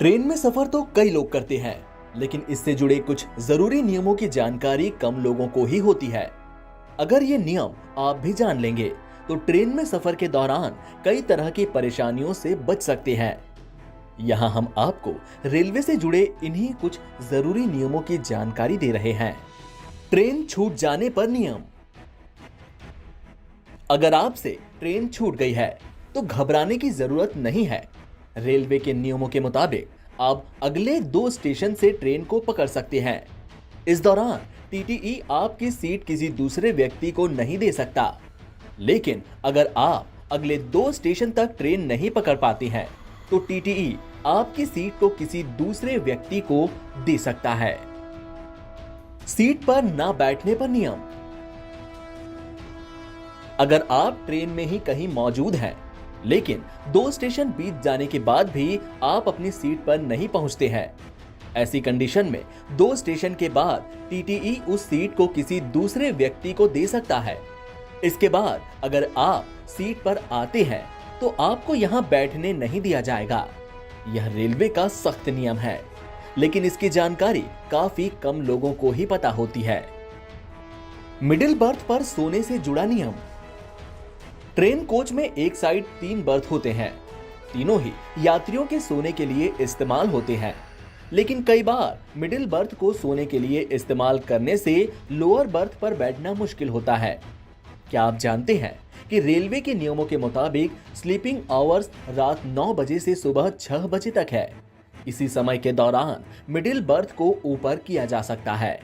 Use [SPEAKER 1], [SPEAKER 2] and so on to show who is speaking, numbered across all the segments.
[SPEAKER 1] Train में सफर तो कई लोग करते हैं, लेकिन इससे जुड़े कुछ जरूरी नियमों की जानकारी कम लोगों को ही होती है। अगर ये नियम आप भी जान लेंगे तो ट्रेन में सफर के दौरान कई तरह की परेशानियों से बच सकते हैं। यहाँ हम आपको रेलवे से जुड़े इन्हीं कुछ जरूरी नियमों की जानकारी दे रहे हैं। ट्रेन छूट जाने पर नियम। अगर आपसे ट्रेन छूट गई है तो घबराने की जरूरत नहीं है। रेलवे के नियमों के मुताबिक आप अगले 2 स्टेशन से ट्रेन को पकड़ सकते हैं। इस दौरान टीटीई आपकी सीट किसी दूसरे व्यक्ति को नहीं दे सकता। लेकिन अगर आप अगले 2 स्टेशन तक ट्रेन नहीं पकड़ पाते हैं तो टीटीई आपकी सीट को किसी दूसरे व्यक्ति को दे सकता है। सीट पर ना बैठने पर नियम। अगर आप ट्रेन में ही कहीं मौजूद हैं, लेकिन 2 स्टेशन बीत जाने के बाद भी आप अपनी सीट पर नहीं पहुंचते हैं, ऐसी कंडीशन में 2 स्टेशन के बाद टीटीई उस सीट को किसी दूसरे व्यक्ति को दे सकता है। इसके बाद अगर आप सीट पर आते हैं तो आपको यहां बैठने नहीं दिया जाएगा। यह रेलवे का सख्त नियम है, लेकिन इसकी जानकारी काफी कम लोगों को ही पता होती है। मिडिल बर्थ पर सोने से जुड़ा नियम। ट्रेन कोच में एक साइड 3 बर्थ होते हैं। तीनों ही यात्रियों के सोने के लिए इस्तेमाल होते हैं, लेकिन कई बार मिडिल बर्थ को सोने के लिए इस्तेमाल करने से लोअर बर्थ पर बैठना मुश्किल होता है। क्या आप जानते हैं कि रेलवे के नियमों के मुताबिक स्लीपिंग आवर्स रात 9 बजे से सुबह 6 बजे तक है। इसी समय के दौरान मिडिल बर्थ को ऊपर किया जा सकता है।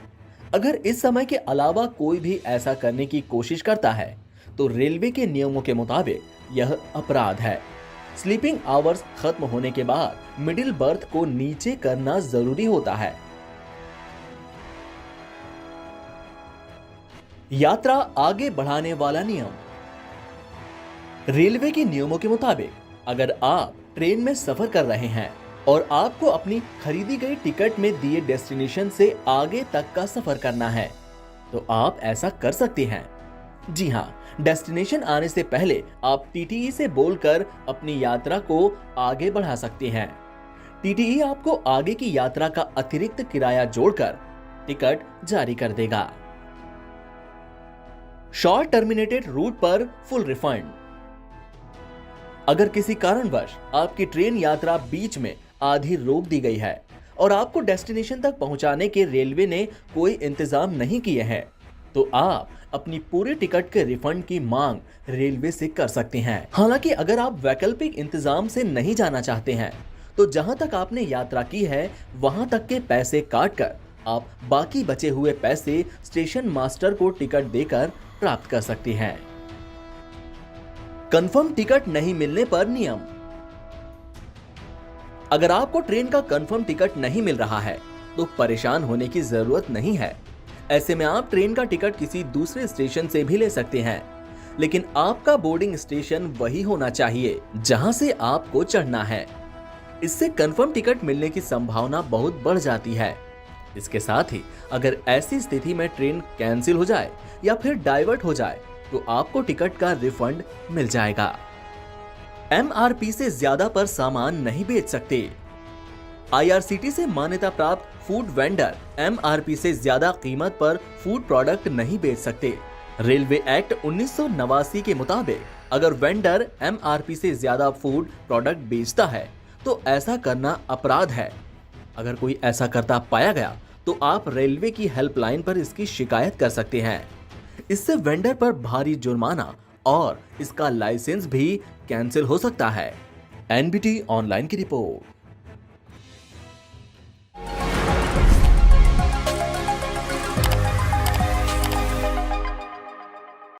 [SPEAKER 1] अगर इस समय के अलावा कोई भी ऐसा करने की कोशिश करता है तो रेलवे के नियमों के मुताबिक यह अपराध है। स्लीपिंग आवर्स खत्म होने के बाद मिडिल बर्थ को नीचे करना जरूरी होता है। यात्रा आगे बढ़ाने वाला नियम। रेलवे के नियमों के मुताबिक अगर आप ट्रेन में सफर कर रहे हैं और आपको अपनी खरीदी गई टिकट में दिए डेस्टिनेशन से आगे तक का सफर करना है तो आप ऐसा कर सकते हैं। जी हाँ, डेस्टिनेशन आने से पहले आप टीटीई से बोलकर अपनी यात्रा को आगे बढ़ा सकते हैं। टीटीई आपको आगे की यात्रा का अतिरिक्त किराया जोड़कर टिकट जारी कर देगा। शॉर्ट टर्मिनेटेड रूट पर फुल रिफंड। अगर किसी कारणवश आपकी ट्रेन यात्रा बीच में आधी रोक दी गई है और आपको डेस्टिनेशन तक पहुंचाने के रेलवे ने कोई इंतजाम नहीं किए हैं तो आप अपनी पूरी टिकट के रिफंड की मांग रेलवे से कर सकते हैं। हालांकि अगर आप वैकल्पिक इंतजाम से नहीं जाना चाहते हैं तो जहां तक आपने यात्रा की है वहां तक के पैसे काटकर आप बाकी बचे हुए पैसे स्टेशन मास्टर को टिकट देकर प्राप्त कर सकते हैं। कंफर्म टिकट नहीं मिलने पर नियम। अगर आपको ट्रेन का कंफर्म टिकट नहीं मिल रहा है तो परेशान होने की जरूरत नहीं है। ऐसे में आप ट्रेन का टिकट किसी दूसरे स्टेशन से भी ले सकते हैं, लेकिन आपका बोर्डिंग स्टेशन वही होना चाहिए जहां से आपको चढ़ना है। इससे कंफर्म टिकट मिलने की संभावना बहुत बढ़ जाती है। इसके साथ ही अगर ऐसी स्थिति में ट्रेन कैंसिल हो जाए या फिर डाइवर्ट हो जाए तो आपको टिकट का रिफंड मिल जाएगा। एमआरपी से ज्यादा पर सामान नहीं बेच सकते। आईआरसीटी से मान्यता प्राप्त फूड वेंडर एमआरपी से ज्यादा कीमत पर फूड प्रोडक्ट नहीं बेच सकते। रेलवे एक्ट 1989 के मुताबिक अगर वेंडर एमआरपी से ज्यादा फूड प्रोडक्ट बेचता है तो ऐसा करना अपराध है। अगर कोई ऐसा करता पाया गया तो आप रेलवे की हेल्पलाइन पर इसकी शिकायत कर सकते हैं। इससे वेंडर पर भारी जुर्माना और इसका लाइसेंस भी कैंसिल हो सकता है। एनबीटी ऑनलाइन की रिपोर्ट।